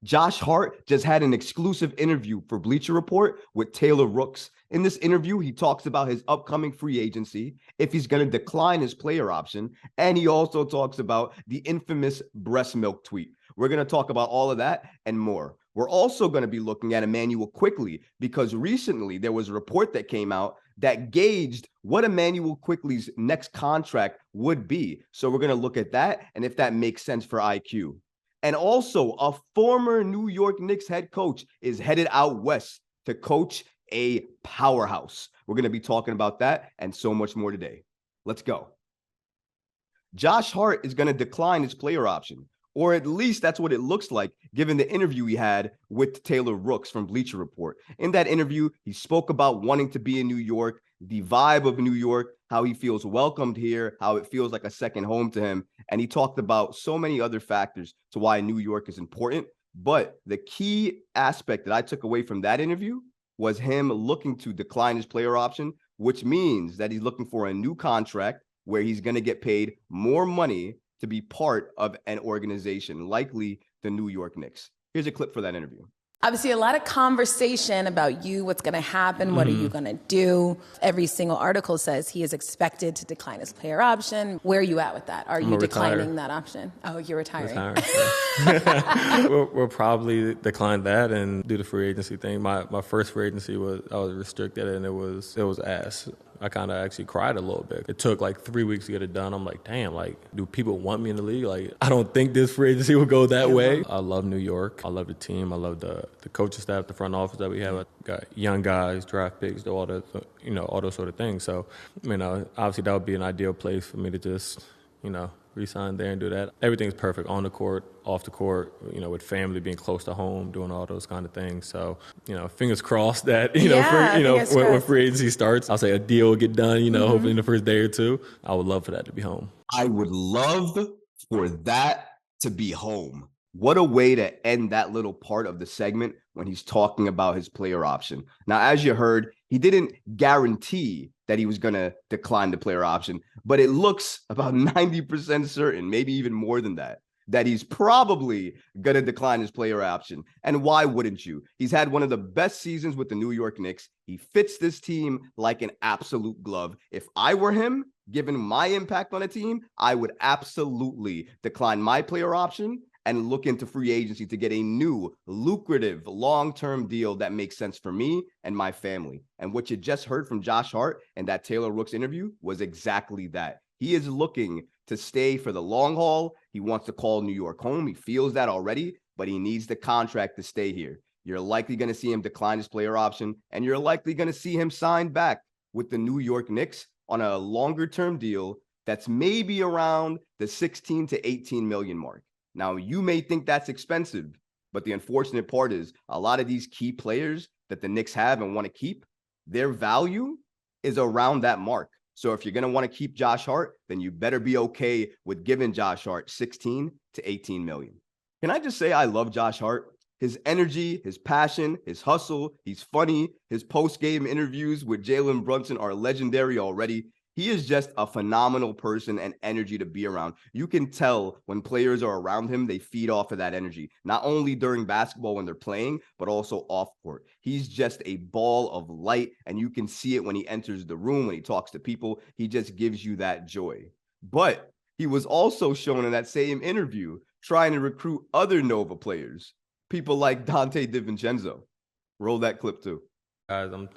Josh Hart just had an exclusive interview for Bleacher Report with Taylor Rooks. In this interview, he talks about his upcoming free agency, if he's going to decline his player option, and he also talks about the infamous breast milk tweet. We're going to talk about all of that and more. We're also going to be looking at Immanuel Quickley because recently there was a report that came out that gauged what Immanuel Quickley's next contract would be. So we're going to look at that and if that makes sense for IQ. And also, a former New York Knicks head coach is headed out west to coach a powerhouse. We're going to be talking about that and so much more today. Let's go. Josh Hart is going to decline his player option, or at least that's what it looks like, given the interview he had with Taylor Rooks from Bleacher Report. In that interview, he spoke about wanting to be in New York, the vibe of New York, how he feels welcomed here, how it feels like a second home to him. And he talked about so many other factors to why New York is important. But the key aspect that I took away from that interview was him looking to decline his player option, which means that he's looking for a new contract where he's going to get paid more money to be part of an organization, likely the New York Knicks. Here's a clip for that interview. Obviously, a lot of conversation about you, what's going to happen, what are you going to do? Every single article says he is expected to decline his player option. Where are you at with that? Are you declining that option? Oh, you're retiring. We'll probably decline that and do the free agency thing. My first free agency I was restricted and it was ass. I kind of actually cried a little bit. It took like 3 weeks to get it done. I'm like, damn, like, do people want me in the league? Like, I don't think this free agency will go that way. I love New York. I love the team. I love the coaching staff, the front office that we have. I got young guys, draft picks, all those sort of things. So, obviously that would be an ideal place for me to just, re-sign there and do that. Everything's perfect on the court, off the court, with family, being close to home, doing all those kind of things. So, fingers crossed that, when free agency starts, I'll say a deal will get done, hopefully in the first day or two. I would love for that to be home. I would love for that to be home. What a way to end that little part of the segment when he's talking about his player option. Now, as you heard, he didn't guarantee that he was going to decline the player option, but it looks about 90% certain, maybe even more than that he's probably going to decline his player option. And why wouldn't you? He's had one of the best seasons with the New York Knicks. He fits this team like an absolute glove. If I were him, given my impact on a team, I would absolutely decline my player option and look into free agency to get a new, lucrative, long-term deal that makes sense for me and my family. And what you just heard from Josh Hart and that Taylor Rooks interview was exactly that. He is looking to stay for the long haul. He wants to call New York home. He feels that already, but he needs the contract to stay here. You're likely going to see him decline his player option, and you're likely going to see him sign back with the New York Knicks on a longer-term deal that's maybe around the 16 to 18 million mark. Now, you may think that's expensive, but the unfortunate part is a lot of these key players that the Knicks have and want to keep, their value is around that mark. So if you're going to want to keep Josh Hart, then you better be okay with giving Josh Hart 16 to 18 million. Can I just say I love Josh Hart? His energy, his passion, his hustle, he's funny. His post-game interviews with Jalen Brunson are legendary already. He is just a phenomenal person and energy to be around. You can tell when players are around him, they feed off of that energy, not only during basketball when they're playing, but also off court. He's just a ball of light, and you can see it when he enters the room, when he talks to people. He just gives you that joy. But he was also shown in that same interview trying to recruit other Nova players, people like Donte Divincenzo. Roll that clip too. Guys, I'm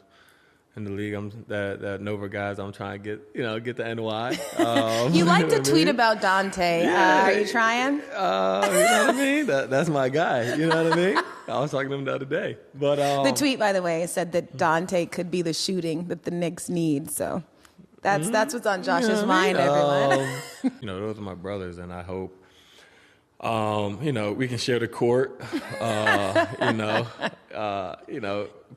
in the league. I'm that Nova guys. I'm trying to get the NY. You like to tweet about Donte. Yeah. Are you trying? You know what I mean? That's my guy. You know what I mean? I was talking to him the other day. But the tweet, by the way, said that Donte could be the shooting that the Knicks need. So that's what's on Josh's mind, everyone. Those are my brothers, and I hope we can share the court,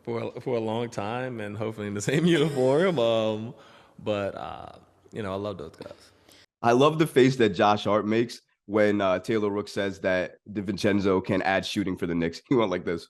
for a long time and hopefully in the same uniform. But I love those guys. I love the face that Josh Hart makes when Taylor Rooks says that Divincenzo can add shooting for the Knicks. He went like this.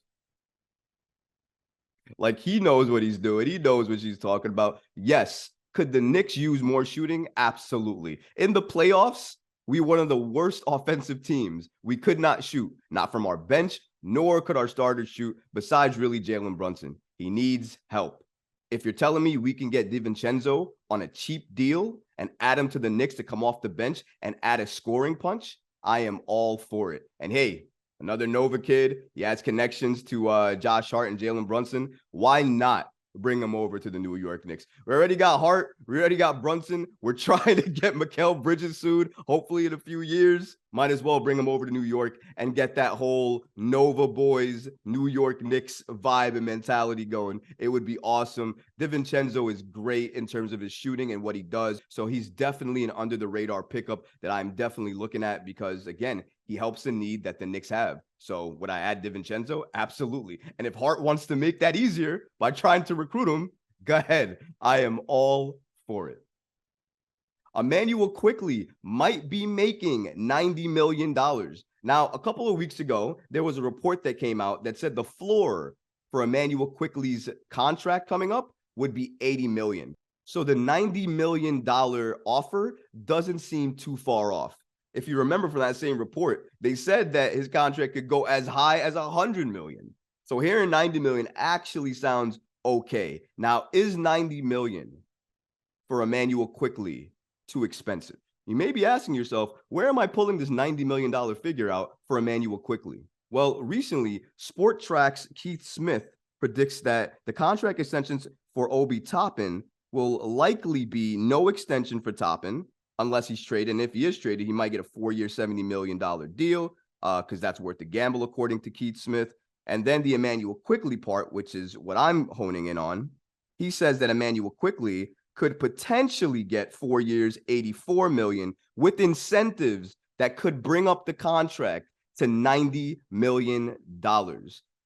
Like, he knows what he's doing. He knows what she's talking about. Yes. Could the Knicks use more shooting? Absolutely. In the playoffs, we were one of the worst offensive teams. We could not shoot, not from our bench, nor could our starters shoot besides really Jalen Brunson. He needs help. If you're telling me we can get Divincenzo on a cheap deal and add him to the Knicks to come off the bench and add a scoring punch, I am all for it. And hey, another Nova kid, he has connections to Josh Hart and Jalen Brunson. Why not bring him over to the New York Knicks? We already got Hart. We already got Brunson. We're trying to get Mikal Bridges sued, hopefully in a few years. Might as well bring him over to New York and get that whole Nova boys, New York Knicks vibe and mentality going. It would be awesome. Divincenzo is great in terms of his shooting and what he does. So he's definitely an under the radar pickup that I'm definitely looking at because, again, he helps the need that the Knicks have. So would I add Divincenzo? Absolutely. And if Hart wants to make that easier by trying to recruit him, go ahead. I am all for it. Immanuel Quickley might be making $90 million. Now, a couple of weeks ago, there was a report that came out that said the floor for Immanuel Quickley's contract coming up would be $80 million. So the $90 million offer doesn't seem too far off. If you remember from that same report, they said that his contract could go as high as $100 million. So hearing $90 million actually sounds okay. Now, is $90 million for Immanuel Quickley too expensive? You may be asking yourself, where am I pulling this $90 million figure out for Immanuel Quickley? Well, recently, Sport Track's Keith Smith predicts that the contract extensions for Obi Toppin will likely be no extension for Toppin unless he's traded. And if he is traded, he might get a 4-year, $70 million deal because that's worth the gamble, according to Keith Smith. And then the Immanuel Quickley part, which is what I'm honing in on, he says that Immanuel Quickley could potentially get 4 years, $84 million with incentives that could bring up the contract to $90 million.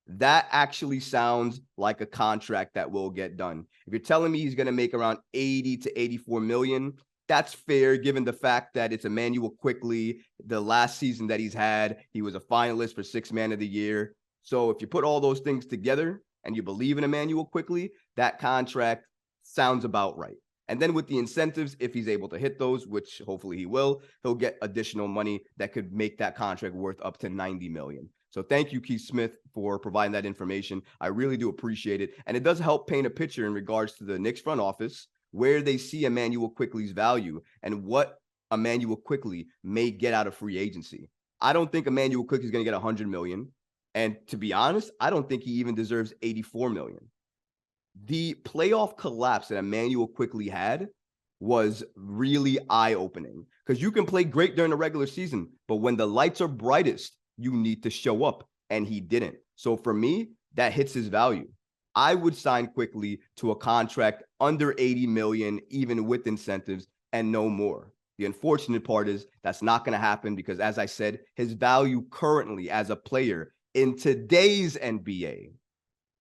That actually sounds like a contract that will get done. If you're telling me he's going to make around 80 to 84 million, that's fair given the fact that it's Immanuel Quickley. The last season that he's had, he was a finalist for Sixth Man of the Year. So if you put all those things together and you believe in Immanuel Quickley, that contract sounds about right. And then with the incentives, if he's able to hit those, which hopefully he will, he'll get additional money that could make that contract worth up to $90 million. So thank you, Keith Smith, for providing that information. I really do appreciate it. And it does help paint a picture in regards to the Knicks front office, where they see Immanuel Quickley's value and what Immanuel Quickley may get out of free agency. I don't think Immanuel Quickley is going to get $100 million. And to be honest, I don't think he even deserves $84 million. The playoff collapse that Immanuel Quickley had was really eye-opening because you can play great during the regular season, but when the lights are brightest, you need to show up, and he didn't. So for me, that hits his value. I would sign Quickley to a contract under $80 million, even with incentives, and no more. The unfortunate part is that's not going to happen because, as I said, his value currently as a player in today's NBA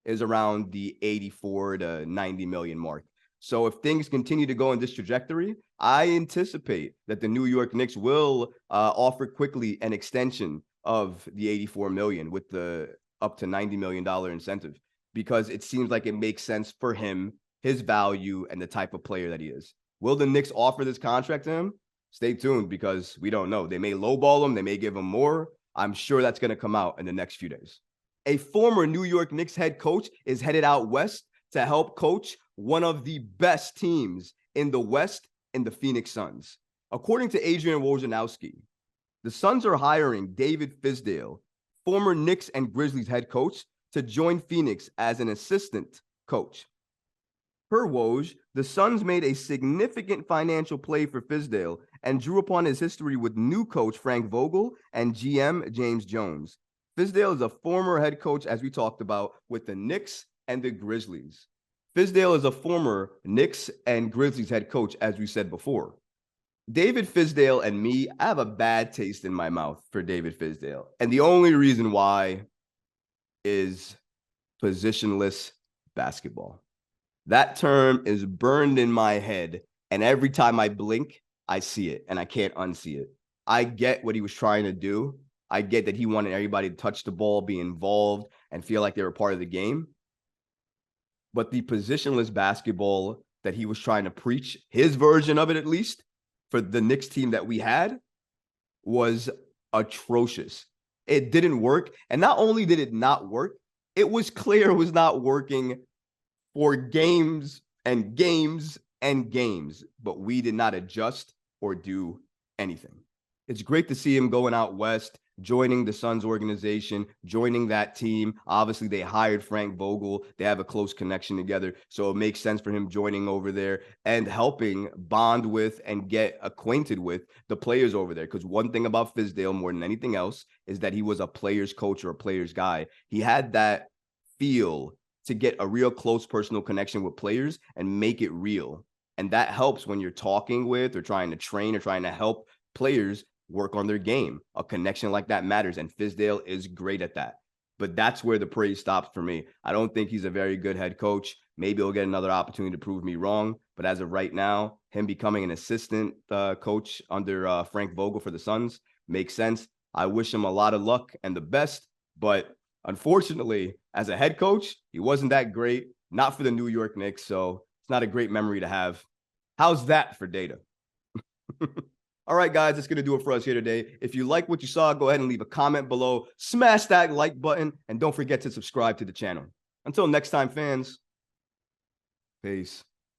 is around the 84 to 90 million mark. So if things continue to go in this trajectory, I anticipate that the New York Knicks will offer Quickley an extension of the 84 million with the up to $90 million incentive, because it seems like it makes sense for him, his value, and the type of player that he is. Will the Knicks offer this contract to him? Stay tuned because we don't know. They may lowball him. They may give him more. I'm sure that's going to come out in the next few days. A former New York Knicks head coach is headed out west to help coach one of the best teams in the West in the Phoenix Suns. According to Adrian Wojnarowski, the Suns are hiring David Fizdale, former Knicks and Grizzlies head coach, to join Phoenix as an assistant coach. Per Woj, the Suns made a significant financial play for Fizdale and drew upon his history with new coach Frank Vogel and GM James Jones. Fizdale is a former head coach, as we talked about, with the Knicks and the Grizzlies. Fizdale is a former Knicks and Grizzlies head coach, as we said before. David Fizdale and me, I have a bad taste in my mouth for David Fizdale. And the only reason why is positionless basketball. That term is burned in my head. And every time I blink, I see it and I can't unsee it. I get what he was trying to do. I get that he wanted everybody to touch the ball, be involved, and feel like they were part of the game. But the positionless basketball that he was trying to preach, his version of it at least, for the Knicks team that we had, was atrocious. It didn't work. And not only did it not work, it was clear it was not working for games and games and games, but we did not adjust or do anything. It's great to see him going out west, joining the Suns organization, joining that team. Obviously, they hired Frank Vogel. They have a close connection together. So it makes sense for him joining over there and helping bond with and get acquainted with the players over there. Because one thing about Fizdale more than anything else is that he was a player's coach or a player's guy. He had that feel to get a real close personal connection with players and make it real. And that helps when you're talking with or trying to train or trying to help players work on their game. A connection like that matters, and Fizdale is great at that. But that's where the praise stops for me. I don't think he's a very good head coach. Maybe he'll get another opportunity to prove me wrong. But as of right now, him becoming an assistant coach under Frank Vogel for the Suns makes sense. I wish him a lot of luck and the best. But unfortunately, as a head coach, he wasn't that great. Not for the New York Knicks. So it's not a great memory to have. How's that for data? All right, guys, that's going to do it for us here today. If you like what you saw, go ahead and leave a comment below. Smash that like button, and don't forget to subscribe to the channel. Until next time, fans, peace.